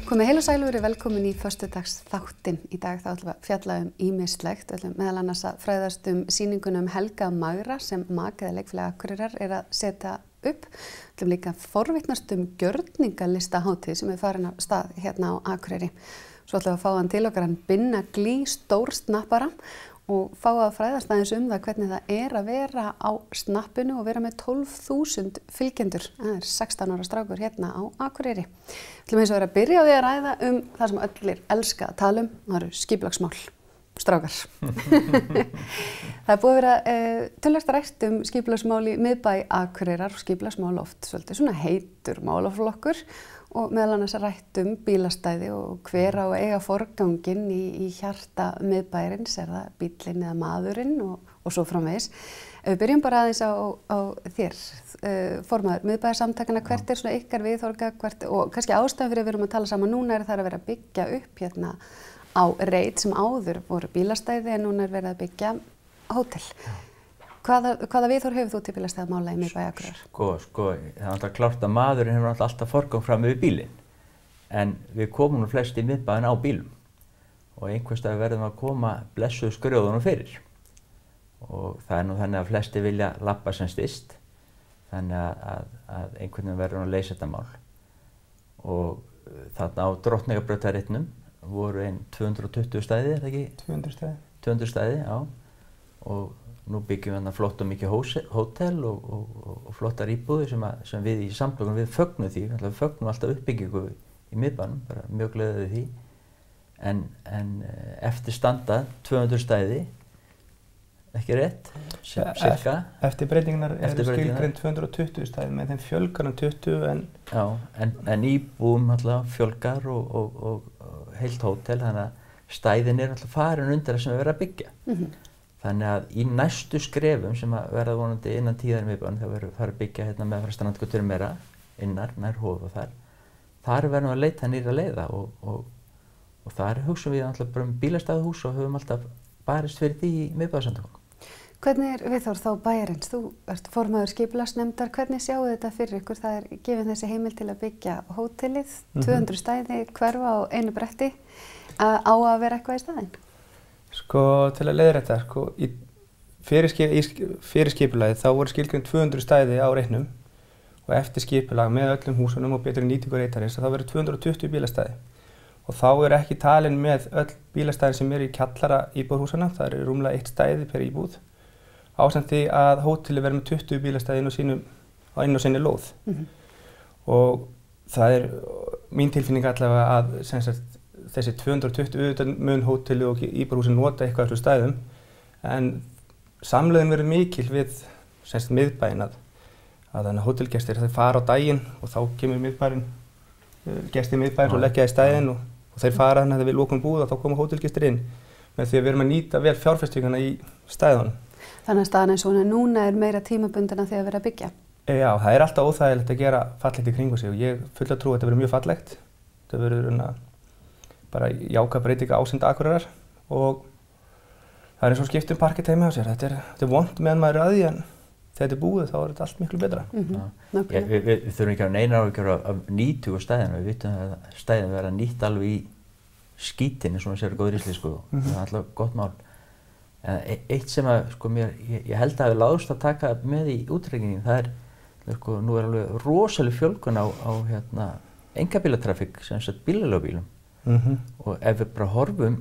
Komið heil og sæl og verið velkomin í föstudags þáttinn. Í dag þá ætlum við að fjalla ýmislegt, meðal annars að fræðast sýninguna Helga Magra sem MAG eða Leikfélag Akureyrar að setja upp. Við ætlum líka að forvitnast gjörningalistahátíð sem farin af stað hérna á Akureyri. Svo ætlum við að fá hann til okkar hann Binna Glý stórsnappara og fá að fræðast aðeins það hvernig það að vera á snappinu og vera með 12.000 fylgjendur. Það 16 ára strákur hérna á Akureyri. Við ætlum eins og að byrja á því að ræða það sem allir elska að tala það eru skipulagsmál, strákar. Það búið að vera töluvert rætt skipulagsmál í miðbæ Akureyrar og skipulagsmál oft svolítið svona heitur málaflokkur og meðal annars rætt bílastæði og hver á að eiga forganginn í hjarta miðbæjarins, það bíllinn eða maðurinn og svo framvegis. Ef við byrjum bara aðeins á þér, formaður miðbæjarsamtakana, hvert svona ykkar viðhorf og kannski ástæðan fyrir að við erum að tala saman núna það að vera að byggja upp hérna á reit sem áður voru bílastæði en núna verið að byggja hótel. Hvaða viðhorf hefur þú til bílastæðamála í miðbæ Akureyrar? Sko, það náttúrulega klárt að maðurinn hefur alltaf forgang fram yfir bílinn. En við komum nú flest í miðbæinn á bílum. Og einhvers staðar verðum að koma blessuðu skrjóðunum fyrir. Og það nú þannig að flesti vilja labba sem styst. Þannig að einhvern veginn verður að leysa þetta mál. Og þarna á Drottningarbrautarritnum voru 220 stæði, er það ekki? 200 stæði. 200 stæði, já. Og nú byggjum við flott og mikið hótel og flottar íbúðir sem við í samtökunum við fögnum því. Við fögnum alltaf uppbyggingu í miðbænum, bara mjög gleðið því. En eftir standa 200 stæði, ekki rétt, cirka. Eftir breytingarnar skilgreind 220 stæði með þeim fjölgar 20 en... Já, en íbúðum alltaf fjölgar og heilt hótel, þannig að stæðin alltaf farin undir það sem við verðum að byggja. Þannig að í næstu skrefum sem að verða vonandi innan tíðar miðbæinn, það verður farið að byggja hérna með strandgötur meira nær Hof og þar verðum við að leita nýrra leiða og þar hugsum við alltaf bara bílastæðahús og höfum alltaf barist fyrir því í miðbæjarsamtökunum. Hvernig viðhorf þá bæjarins? Þú ert formaður skipulagsnefndar, hvernig sjáu þetta fyrir ykkur? Það gefin þessi heimild til að byggja hótelið, 200 stæði, hverfa á einu bretti, á að vera eitthvað í staðinn? Sko, til að leiðrétta, fyrir skipulagið þá voru skilgreind 200 stæði á reitnum og eftir skipulag með öllum húsunum og betri nýtingu reitarins þá verður 220 bílastæði. Og þá ekki talin með öll bílastæðin sem í kjallara íbúðarhúsana, það rúmlega 1 stæði per íbúð, ásamt því að hótelið verður með 20 bílastæði inn á sinni lóð. Og það mín tilfinning allavega að þessi 220 mun hóteli og íbúðarhúsin nota eitthvað af þessum stæðum en samlegðin verður mikil við miðbæinn að þannig að hótelgestir fara á daginn og þá kemur gestir miðbæinn og leggja í stæðin og þeir fara þannig að við lokum búð og þá koma hótelgestir inn með því að við erum að nýta vel fjárfestinguna í stæðunum. Þannig að staðan eins og núna meira tímabundin að því að vera að byggja? Já, það alltaf óþægilegt að gera fallegt í kringu sig og ég full að trúa að þetta verður mjög fallegt. Þetta verður bara jákvæð breyting ásýnd Akureyrar og það eins og skipt parkett heima á sér. Þetta vont meðan maður að því en þegar þetta búið þá þetta allt miklu betra. Við þurfum ekki að neina áhyggjur af nýtingu stæðina. Við vitum að stæðin verða nýtt alveg í skítinni, svona sér góður íslensku og það alltaf gott mál. Eitt sem að ég held að hafi láðst að taka með í útreikningin, það nú alveg rosaleg fjölgun á einkabílatrafík, sem sagt bílaleigubílum. Og ef við bara horfum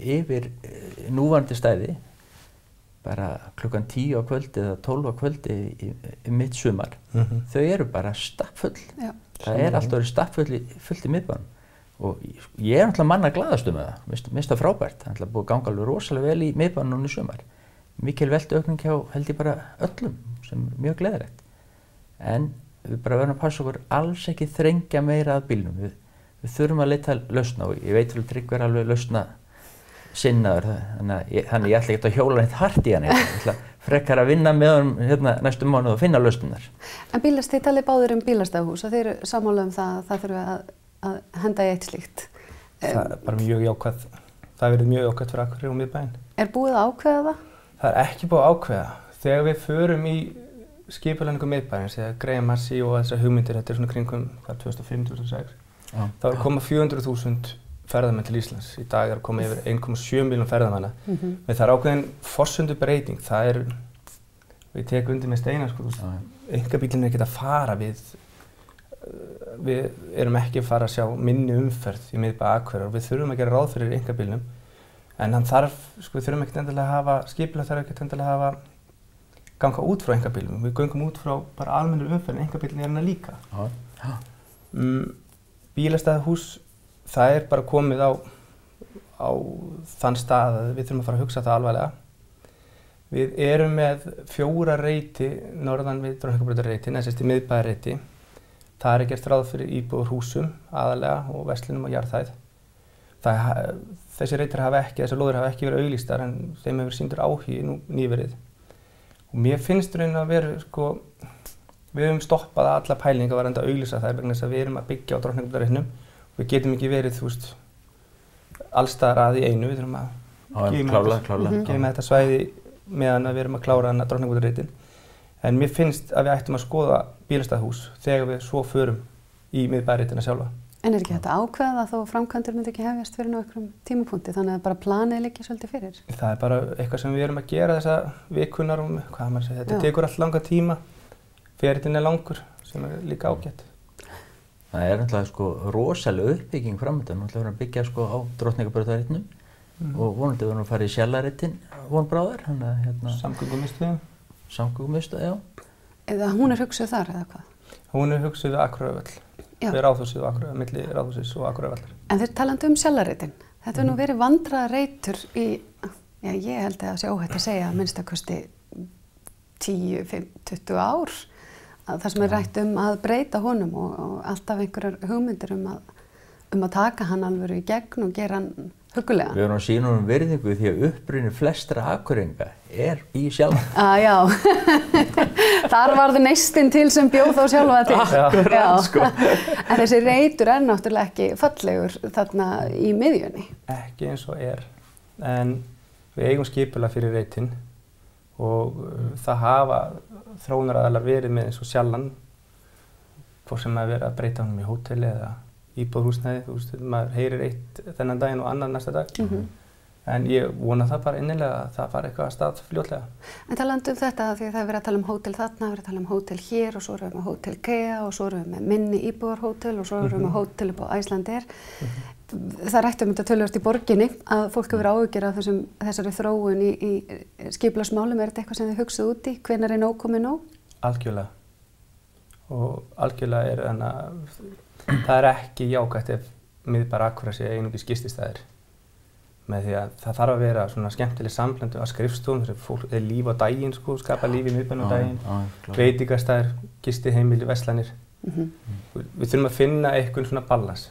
yfir núverandi stæði bara klukkan 10 á kvöldi eða 12 á kvöldi í mitt sumar, þau bara stappfull. Það alltaf verið stappfullt í miðbænum og ég náttúrulega manna glaðastu með það, minnst það frábært. Það búið að ganga alveg rosalega vel í miðbænum núna í sumar. Mikil veltuaukning hjá held ég bara öllum sem mjög gleðilegt. En við bara verðum að passa okkur alls ekki þrengja meira að bílnum. Við þurfum að leita lausna og ég veit að Tryggvi alveg lausna sinnaður, þannig ég ætla ekki að hjóla neitt hart í hann. Ég ætla frekar að vinna með honum næstu mánuð og finna lausnunar. En þið talið báðir bílastæðahús og þið eru sammála það þurfi að henda í eitt slíkt. Það bara mjög jákvæð. Það verður mjög jákvæð fyrir Akureyri og miðbæinn. Búið að ákveða það? Það ekki búið að ákveða. Þegar við förum í skipulagningu miðbæjarins, eða Graham Massey og þessar hugmyndir, þetta svona kringum 2005-2006. þá er að koma 400.000 ferðamenn til Íslands. Í dag er að koma yfir 1,7 milljón ferðamanna. Men það er ákveðin forsendubreiting. Það er, við tekum undir með Steinar, sko, einkabíllinn er ekki að fara við erum ekki að fara að sjá minni umferð í miðbæ Akureyrar og við þurfum að gera ráð fyrir einkabílnum. En hann þarf, sko, við þurfum ekkert endilega að hafa, skipulag þarf ekkert endilega að hafa ganga út frá einkabílnum. Við göngum út frá bara almennri umferð, einkabíllinn er hérna líka. Bílastæðahús, það er bara komið á þann stað að við þurfum að fara að hugsa það alvarlega. Við erum með 4 reiti norðan við Drottningarbrautarreitin, eða í miðbæjarreiti. Það er gert ráð fyrir íbúðarhúsum aðalega og verslunum og jarðhæð. Þessar lóðir hafa ekki verið auglýstar en þeim hefur sýndur áhugi nú nýverið. Og mér finnst raun að vera, sko, við höfum stoppað alla pælinga varðandi að auglýsa þær vegna þess að við erum að byggja á Drottningarbrautarreitinum og við getum ekki verið, þú veist, allstaðar að í einu. Við þurfum að geyma þetta svæði meðan við erum að klára hana Drottningarbrautarreitin. En mér finnst að við ættum að skoða bílastæðahús þegar við svo förum í miðbæjarreitina sjálfa. En er ekki þetta ákveða þó framkvæmdir myndi ekki hefjast fyrir einhverjum tímapunkti, þannig að bara planið liggi svolítið fyrir? Það er bara eitthvað sem við erum að gera þessa vikunar og hvað maður segir, þetta tekur allt langa tíma, ferillinn er langur sem er líka ágætt. Það er náttúrulega, sko, rosalega uppbygging framöndan, náttúrulega verið að byggja, sko, á Drottningarbrautarreitinum og vonandi verðum að fara í Sjallareitin vonbráðar, Samgöngumiðstöð, já. Eða hún er hugsuð þar eða hvað? Hún er hugsuð við Akureyrarvöll. Við Ráðhúsið og Akureyrar, milli Ráðhúsins og Akureyrarvallar. En þeir talandi Sjallareitin. Þetta hefur nú verið vandræðareitur í, já, ég held að það sé óhætt að segja að minnstakosti 10, 20 ár. Það sem er rætt að breyta honum og alltaf einhverjar hugmyndir að taka hann alveg í gegn og gera hann huggulega. Við erum að sýna honum virðingu því að uppruni flestra Akureyringa er í Sjallanum. Já. Þar var það neistinn til sem bjóð þá sjálfa til. Akkurat, sko. En þessi reitur er náttúrulega ekki fallegur þarna í miðjunni. Ekki eins og er. En við eigum skipulag fyrir reitinn og það hafa þróunaraðilar verið með eins og Sjallan, hvort sem að vera að breyta honum í hóteli eða íbúðarhúsnæði, þú veist, maður heyrir eitt þennan daginn og annan næsta dag. En ég vona það bara innilega að það fari eitthvað að stað fljótlega. En talandi þetta, því að það er verið að tala hótel þarna, verið að tala hótel hér og svo erum við með hótel Kea og svo erum við með minni íbúðarhótel og svo erum við með hótel upp á Icelandair. Það rætt þetta töluvert í borginni að fólk hefur áhyggjur af þessari þróun í skipulagsmálum. Er þetta eitthvað sem þið hugsið út í? Hvenær er nóg komið nóg? Algjörlega. Og algjörlega er þannig að það er ekki jákvætt ef miðbær Akureyrar sé einungis gististæðir. Með því að það þarf að vera svona skemmtileg samblöndu af skrifstofum, þess að fólk er líf á daginn, sko, skapa líf í miðbænum á daginn, veitingastæðir, gistiheimili, verslanir. Við þurfum að finna eitthvað svona balans.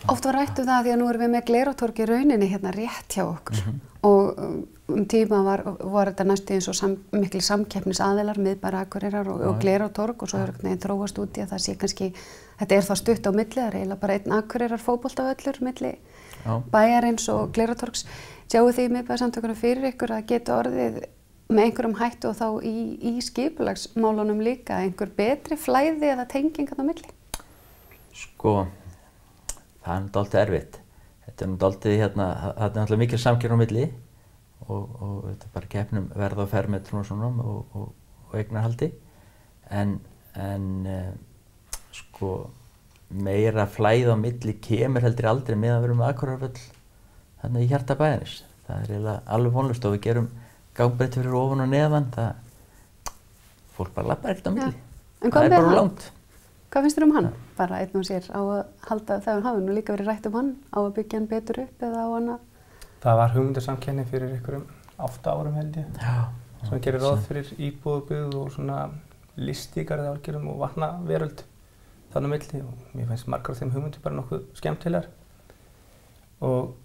Oft var rætt það því að nú erum við með Glerátorg í rauninni hérna rétt hjá okkur og tíma var þetta næstu eins og mikil samkeppnisaðilar miðbær Akureyrar og Glerátorg og svo er þetta þróast út í að það sé kannski, þetta er þá stutt á milli, það er eiginlega bara einn Akureyrar fótboltavöllur milli bæjarins og Glerátorgs. Sjáu þið í miðbæjarsamtökunum fyrir ykkur að geta orðið með einhverjum hættu og þá í skipulagsmálunum líka einhver betri flæði eða tengingar á milli? Sko, það er náttúrulega erfitt. Þetta er náttúrulega það er náttúrulega mikil samkeppni á milli og þetta er bara keppni verð á fermetrum og svona og eignarhaldi. En sko meira flæði á milli kemur heldur aldrei meðan við erum með Akureyrarvöll þarna í hjarta bæjarins. Það er eiginlega alveg vonlaust og við gerum gangbreytt fyrir ofan og neðan. Fólk bara lappar ekkert á milli. Það er bara langt. Hvað finnst þér hann? Bara einn og sér á að halda þegar hann hafi nú líka verið rætt hann á að byggja hann betur upp eða á hann að... Það var hugmyndasamkenni fyrir einhverjum 8 árum held ég. Sem gerir ráð fyrir íbúðabyggð og svona listíkarið álgerum og vatnaveröld þannig á milli og mér finnst margar af þeim hugmyndir bara nokkuð skemmtilegar. Og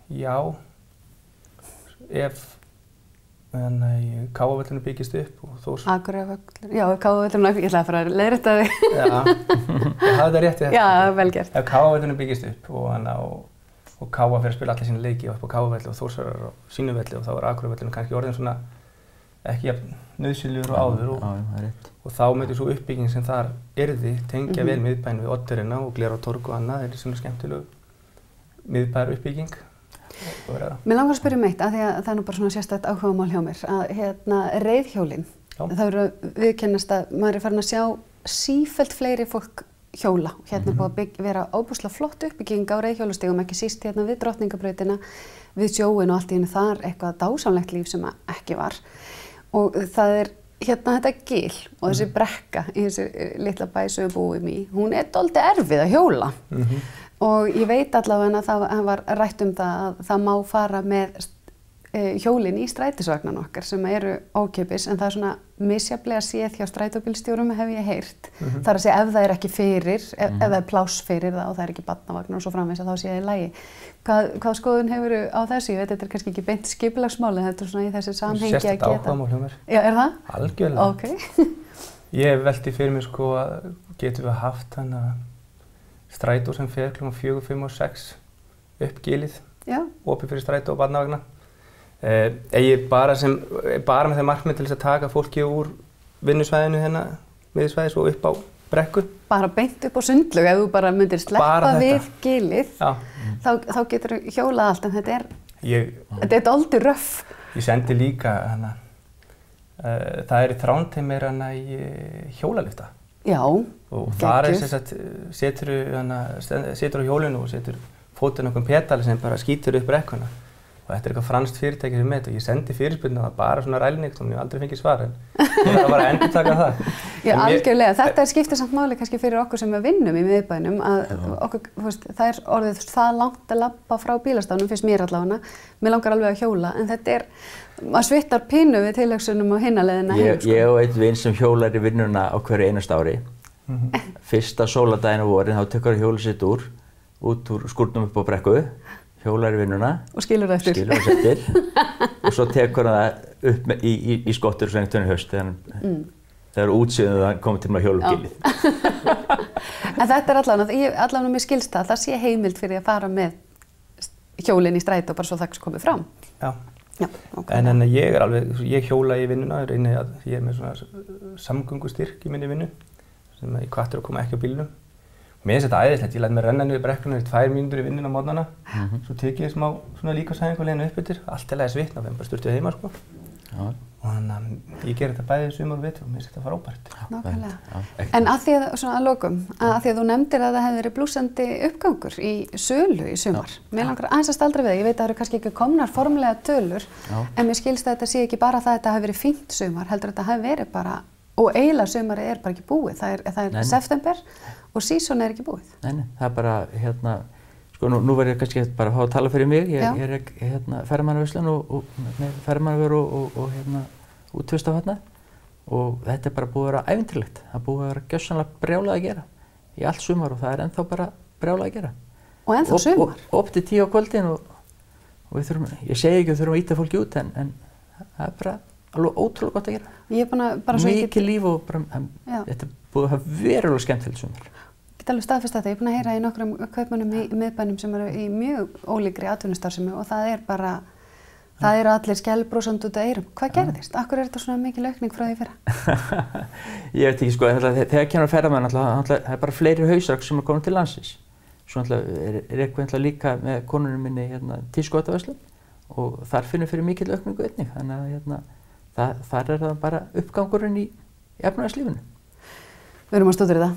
já, ef Kávavöllurinn byggist upp og Þórs... Akureyrarvöllur, já, Kávavöllurinn, ég ætlaði að fara að leiðrétta þig. Já, ég hafði það rétt í þetta. Já, vel gert. Ef Kávavöllurinn byggist upp og Káva fer að spila alla sína leiki upp á Kávavölli og Þórsarar á sínu velli og þá er Akureyrarvöllurinn kannski orðinn svona ekki nauðsynlegur og áður og þá myndi svo uppbygging sem þar yrði tengja vel miðbæinn við Oddurina og Glerártorg og annað, það svona skemmtilegu miðbæjar uppbygging. Mér langar að spyrja eitt, af því að það er nú bara svona sérstakt áhugamál hjá mér, að reiðhjólin, það eru viðkennast að maður er farin að sjá sífellt fleiri fólk hjóla. Hérna er búið að vera óbúslega flott uppbygging á reiðhjólastígum, ekki síst hérna við Drottningabrautina, við sjóin og allt í einu þar eitthvað dásamlegt líf sem ekki var. Og það er hérna þetta gil og þessi brekka í þessi litla bæ sem við búum í, hún er dálítið erfið að hjóla. Og ég veit allavega að það var rætt það að það má fara með hjólin í strætisvagnan okkar sem eru ókeypis, en það er svona misjafnlega séð hjá strætóbílstjórum hef ég heyrt. Það er að segja ef það er ekki fyrir, ef það er pláss fyrir það og það er ekki barnavagnar og svo framvegis að þá sé það í lagi. Hvað skoðun hefur á þessu? Ég veit þetta er kannski ekki beint skipulagsmál, en þetta er svona í þessu samhengi að geta. Sérstakt áhugamál hjá mér. Já, er það? Algjörlega. Okay. Ég velti fyrir mér sko að getum við haft hana strætó sem fer kl. 4, 5 og 6 upp gilið, opið fyrir strætó og barnavagna. Ég bara með það markmið til þess að taka fólki úr vinnusvæðinu hérna, miðsvæðis og upp á brekku. Bara beint upp á Sundlaug, ef þú bara myndir sleppa við gilið, þá getur þú hjólað allt, en þetta er dálítið röff. Ég sendi líka hana, það er í Þrándheimur hana í hjólalifta. Já, og þar er sem sagt, setur á hjólinu og setur fótinn okkur pedali sem bara skýtur upp brekkuna. Og þetta er eitthvað franskt fyrirtæki sem með þetta og ég sendi fyrirspurn á það bara svona rælnýtt og ég hef aldrei fengið svar, en ég var bara að endurtaka það. Já, algjörlega. Þetta skiptir samt máli kannski fyrir okkur sem við vinnum í miðbænum að okkur, það er orðið það langt að labba frá bílastafnum, finnst mér allavega. Mér langar alveg að hjóla, en þetta er, maður svittar pínu við tilhugsunum og hinna leiðina heim. Ég og einn vinn sem hjólar í vinnuna á hverju einasta ári. Fyrsta sólardaginn á vorin þá tekur hann hjólið sitt út úr skúrnum upp á brekku. Hjólar í vinnuna og skilur það eftir og svo tekur hann það upp í skottur svo einhvern haust þegar útsýðum það komið til að hjóla gilið. En þetta er allavega mér skilst það sé heimild fyrir að fara með hjólinn í strætó bara svo það komið fram. Já, okay. En ég hjóla í vinnuna, ég er með svona samgöngustyrk í minni vinnu sem ég hvattur að koma ekki á bílnum. Mér finnst þetta æðislegt, ég læt mér renna niður brekkuna í 2 mínútur í vinnuna á morgnana, svo tek ég smá svona líkamsæfingu og leiðina upp yfir, allt er svitna og við bara sturtið heima sko. Og þannig að ég ger þetta bæði sumar og vetur og mér finnst þetta frábært. Nákvæmlega. En að því að, svona að lokum, að því að þú nefndir að það hefði verið blússandi uppgangur í sölu í sumar. Mér langar aðeins að staldra við það, ég veit að það eru kannski ekki komnar formlega tölur, en mér skilst að þetta sé ekki bara það að þetta hafi verið fínt sumar, heldur að þetta hafi verið bara, og eiginlega sumarið er bara ekki búið, það er september og sísón er ekki búið. Nei, það er bara, sko nú verður ég kannski bara að fá að tala fyrir mig, ég er ferðamannaveislan og með ferðamannavöru og útvist á hérna og þetta er bara búið að vera ævintýrlegt, það er búið að vera gjörsamlega brjálað að gera í allt sumar og það er ennþá bara brjálað að gera. Og ennþá sumar? Og upp til 10 á kvöldin og við þurfum, ég segi ekki að við þurfum að ýta fólki út en það er bara alveg ótrúlega gott að gera. Ég er bara svo mikið líf og bara, þetta er búið að hafa verulega skemmtilegt sumar. Ég get alveg staðfest þetta, ég er búin að heyra í nokkrum kaupmönnum í miðbænum sem eru í mjög ólíkri atvinnustarfsemi og það er bara, það eru allir skælbrósandi út af eyrum. Hvað gerðist? Akkur er þetta svona mikil aukning frá því fyrra? Ég veit ekki sko, þegar kemur ferðamenn, það er bara fleiri hausar sem er komin til landsins. Svo er eitthvað líka með konunum minni tískuhataverslun og þar finnum fyrir mikil aukningu einnig, þannig að þar er það bara uppgangurinn í efnahagslífinu. Við erum að stúdera það.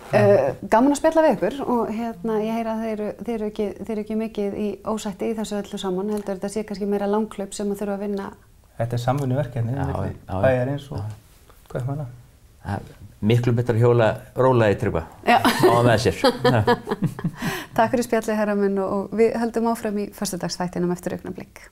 Gaman að spjalla við ykkur og ég heyra að þeir eru ekki mikið í ósætti í þessu öllu saman, heldur þetta sé kannski meira langhlaup sem að þurfa að vinna. Þetta er samvinnuverkefni, bæjarins og hvað er maður? Miklu betra hjóla rólaði Tryggva á með sér. Takk fyrir spjallið herra minn og við höldum áfram í föstudagsþættinum eftir augnablik.